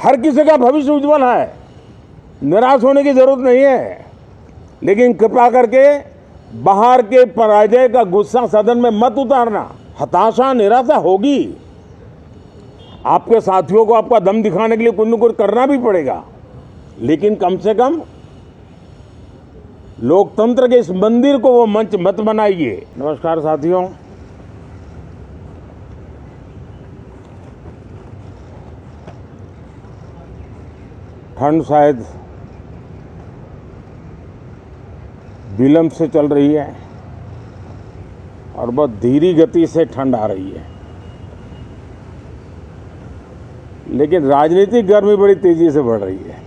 हर किसी का भविष्य उज्जवल है, निराश होने की जरूरत नहीं है। लेकिन कृपा करके बाहर के पराजय का गुस्सा सदन में मत उतारना। हताशा निराशा होगी, आपके साथियों को आपका दम दिखाने के लिए कुछ न कुछ करना भी पड़ेगा, लेकिन कम से कम लोकतंत्र के इस मंदिर को वो मंच मत बनाइए। नमस्कार साथियों, ठंड शायद विलंब से चल रही है और बहुत धीमी गति से ठंड आ रही है, लेकिन राजनीतिक गर्मी बड़ी तेजी से बढ़ रही है।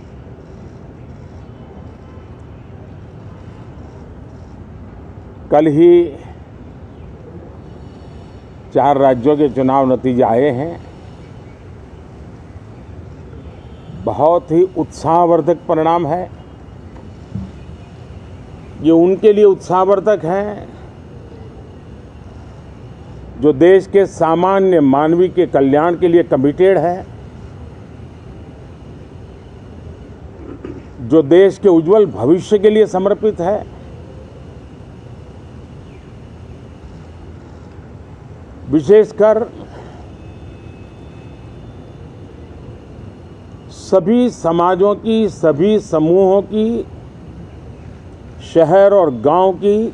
कल ही 4 राज्यों के चुनाव नतीजे आए हैं। बहुत ही उत्साहवर्धक परिणाम है। ये उनके लिए उत्साहवर्धक है जो देश के सामान्य मानवी के कल्याण के लिए कमिटेड है, जो देश के उज्जवल भविष्य के लिए समर्पित है, विशेषकर सभी समाजों की, सभी समूहों की, शहर और गांव की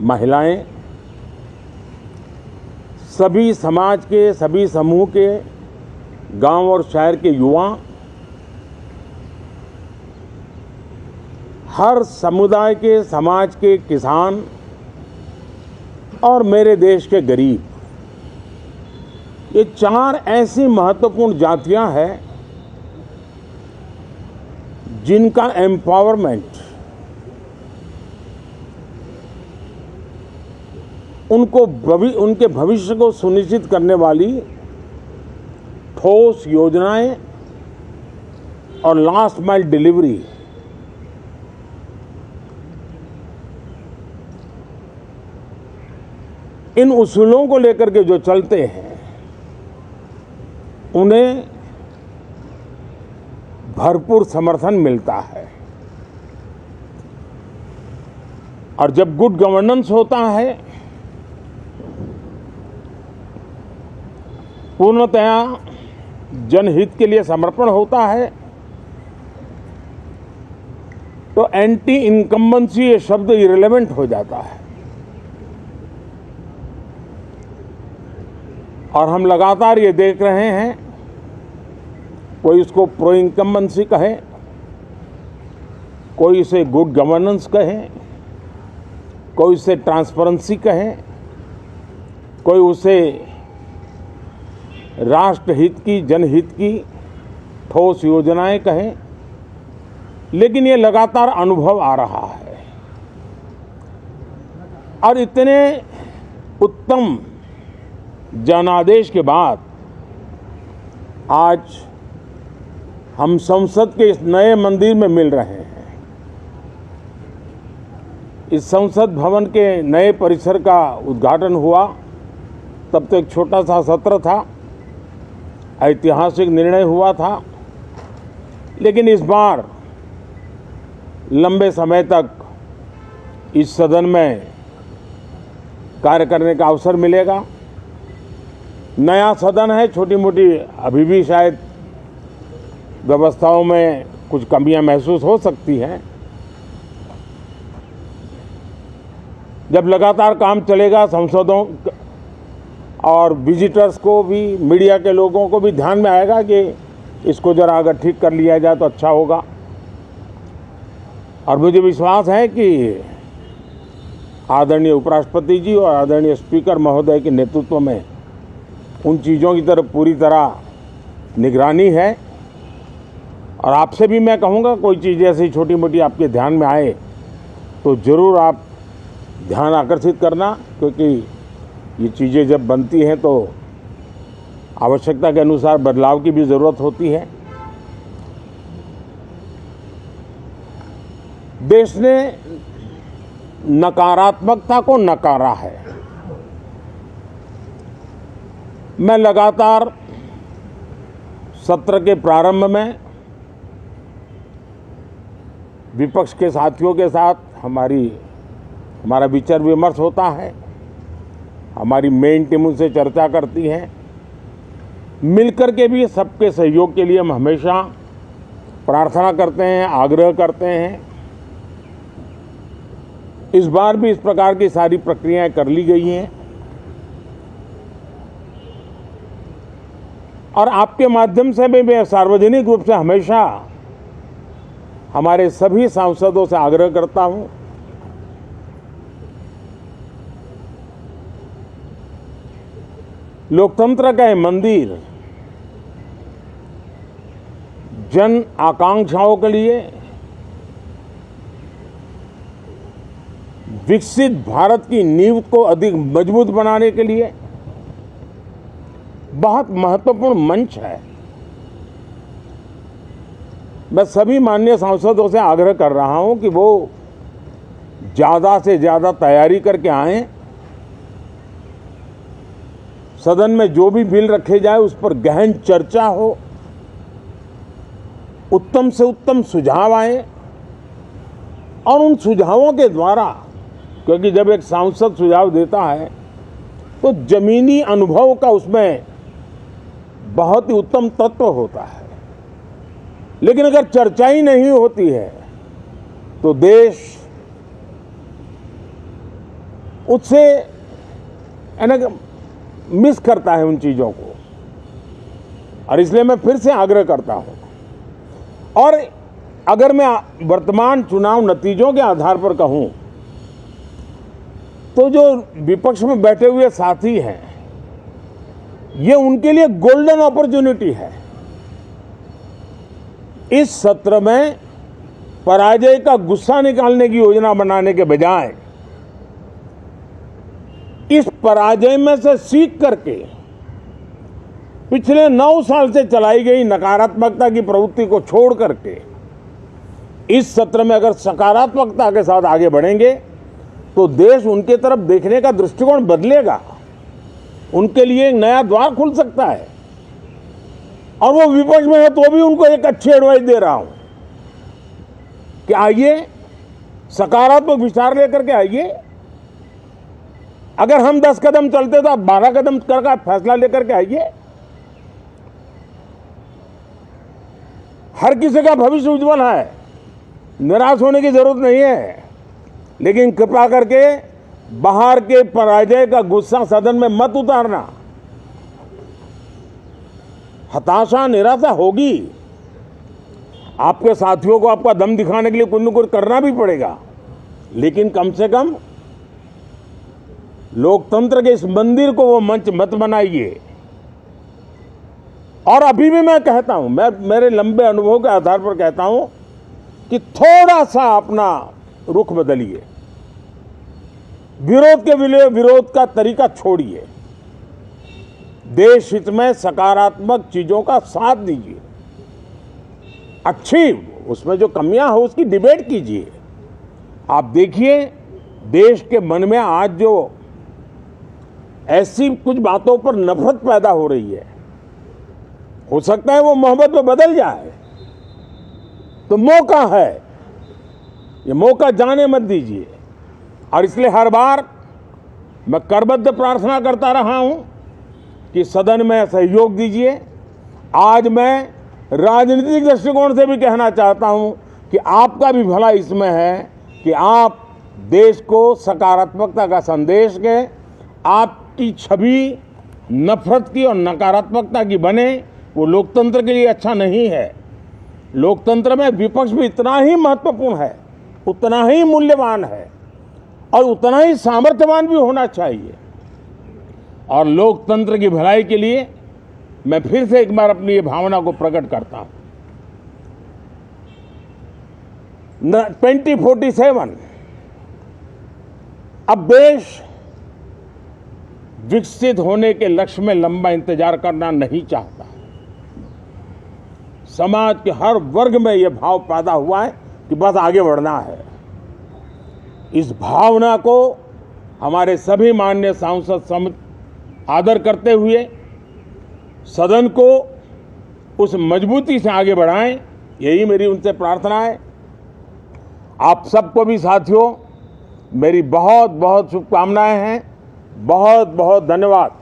महिलाएं, सभी समाज के, सभी समूह के, गांव और शहर के युवा, हर समुदाय के, समाज के किसान और मेरे देश के गरीब, ये 4 ऐसी महत्वपूर्ण जातियां हैं जिनका एम्पावरमेंट, उनके भविष्य को सुनिश्चित करने वाली ठोस योजनाएं और लास्ट माइल डिलीवरी, इन उसूलों को लेकर के जो चलते हैं उन्हें भरपूर समर्थन मिलता है। और जब गुड गवर्नेंस होता है, पूर्णतया जनहित के लिए समर्पण होता है, तो एंटी इनकम्बेंसी ये शब्द इरेलेवेंट हो जाता है। और हम लगातार ये देख रहे हैं, कोई इसको प्रो इनकम्बेंसी कहे, कोई इसे गुड गवर्नेंस कहे, कोई इसे ट्रांसपेरेंसी कहे, कोई उसे राष्ट्रहित की, जनहित की ठोस योजनाएं कहें, लेकिन ये लगातार अनुभव आ रहा है। और इतने उत्तम जनादेश के बाद आज हम संसद के इस नए मंदिर में मिल रहे हैं। इस संसद भवन के नए परिसर का उद्घाटन हुआ, तब तो एक छोटा सा सत्र था, ऐतिहासिक निर्णय हुआ था, लेकिन इस बार लंबे समय तक इस सदन में कार्य करने का अवसर मिलेगा। नया सदन है, छोटी मोटी अभी भी शायद व्यवस्थाओं में कुछ कमियां महसूस हो सकती हैं। जब लगातार काम चलेगा, सांसदों और विजिटर्स को भी, मीडिया के लोगों को भी ध्यान में आएगा कि इसको जरा अगर ठीक कर लिया जाए तो अच्छा होगा। और मुझे विश्वास है कि आदरणीय उपराष्ट्रपति जी और आदरणीय स्पीकर महोदय के नेतृत्व में उन चीज़ों की तरफ पूरी तरह निगरानी है। और आपसे भी मैं कहूँगा, कोई चीज़ ऐसी छोटी मोटी आपके ध्यान में आए तो ज़रूर आप ध्यान आकर्षित करना, क्योंकि ये चीज़ें जब बनती हैं तो आवश्यकता के अनुसार बदलाव की भी ज़रूरत होती है। देश ने नकारात्मकता को नकारा है। मैं लगातार सत्र के प्रारंभ में विपक्ष के साथियों के साथ हमारा विचार विमर्श होता है। हमारी मेन टीम उनसे चर्चा करती है। मिलकर के भी सबके सहयोग के लिए हम हमेशा प्रार्थना करते हैं, आग्रह करते हैं। इस बार भी इस प्रकार की सारी प्रक्रियाएं कर ली गई हैं और आपके माध्यम से भी मैं सार्वजनिक रूप से हमेशा हमारे सभी सांसदों से आग्रह करता हूं, लोकतंत्र का ये मंदिर जन आकांक्षाओं के लिए, विकसित भारत की नींव को अधिक मजबूत बनाने के लिए बहुत महत्वपूर्ण मंच है। मैं सभी माननीय सांसदों से आग्रह कर रहा हूं कि वो ज्यादा से ज्यादा तैयारी करके आएं। सदन में जो भी बिल रखे जाए उस पर गहन चर्चा हो, उत्तम से उत्तम सुझाव आए और उन सुझावों के द्वारा, क्योंकि जब एक सांसद सुझाव देता है तो जमीनी अनुभव का उसमें बहुत ही उत्तम तत्व होता है। लेकिन अगर चर्चा ही नहीं होती है तो देश उससे मिस करता है उन चीजों को। और इसलिए मैं फिर से आग्रह करता हूं, और अगर मैं वर्तमान चुनाव नतीजों के आधार पर कहूं तो जो विपक्ष में बैठे हुए साथी हैं, ये उनके लिए गोल्डन अपॉर्चुनिटी है। इस सत्र में पराजय का गुस्सा निकालने की योजना बनाने के बजाय इस पराजय में से सीख करके पिछले 9 साल से चलाई गई नकारात्मकता की प्रवृत्ति को छोड़ करके इस सत्र में अगर सकारात्मकता के साथ आगे बढ़ेंगे तो देश उनके तरफ देखने का दृष्टिकोण बदलेगा। उनके लिए एक नया द्वार खुल सकता है। और वो विपक्ष में है तो भी उनको एक अच्छी एडवाइस दे रहा हूं कि आइए, सकारात्मक विचार लेकर के आइए। अगर हम 10 कदम चलते तो आप 12 कदम करके फैसला लेकर के आइए। हर किसी का भविष्य उज्जवल है, निराश होने की जरूरत नहीं है। लेकिन कृपा करके बाहर के पराजय का गुस्सा सदन में मत उतारना। हताशा, निराशा होगी। आपके साथियों को आपका दम दिखाने के लिए कुछ न कुछ करना भी पड़ेगा, लेकिन कम से कम लोकतंत्र के इस मंदिर को वो मंच मत बनाइए। और अभी भी मैं कहता हूं, मैं मेरे लंबे अनुभव के आधार पर कहता हूं कि थोड़ा सा अपना रुख बदलिए, विरोध के लिए विरोध का तरीका छोड़िए, देश हित में सकारात्मक चीजों का साथ दीजिए, अच्छी उसमें जो कमियां हो उसकी डिबेट कीजिए। आप देखिए देश के मन में आज जो ऐसी कुछ बातों पर नफरत पैदा हो रही है, हो सकता है वो मोहब्बत में बदल जाए। तो मौका है, ये मौका जाने मत दीजिए। और इसलिए हर बार मैं करबद्ध प्रार्थना करता रहा हूं कि सदन में सहयोग दीजिए। आज मैं राजनीतिक दृष्टिकोण से भी कहना चाहता हूं कि आपका भी भला इसमें है कि आप देश को सकारात्मकता का संदेश दें। आपकी छवि नफरत की और नकारात्मकता की बने, वो लोकतंत्र के लिए अच्छा नहीं है। लोकतंत्र में विपक्ष भी इतना ही महत्वपूर्ण है, उतना ही मूल्यवान है और उतना ही सामर्थ्यवान भी होना चाहिए। और लोकतंत्र की भलाई के लिए मैं फिर से एक बार अपनी ये भावना को प्रकट करता हूं। 2047 अब देश विकसित होने के लक्ष्य में लंबा इंतजार करना नहीं चाहता। समाज के हर वर्ग में यह भाव पैदा हुआ है कि बस आगे बढ़ना है। इस भावना को हमारे सभी माननीय सांसद आदर करते हुए सदन को उस मजबूती से आगे बढ़ाएं, यही मेरी उनसे प्रार्थना है। आप सबको भी साथियों मेरी बहुत बहुत शुभकामनाएं हैं। बहुत बहुत धन्यवाद।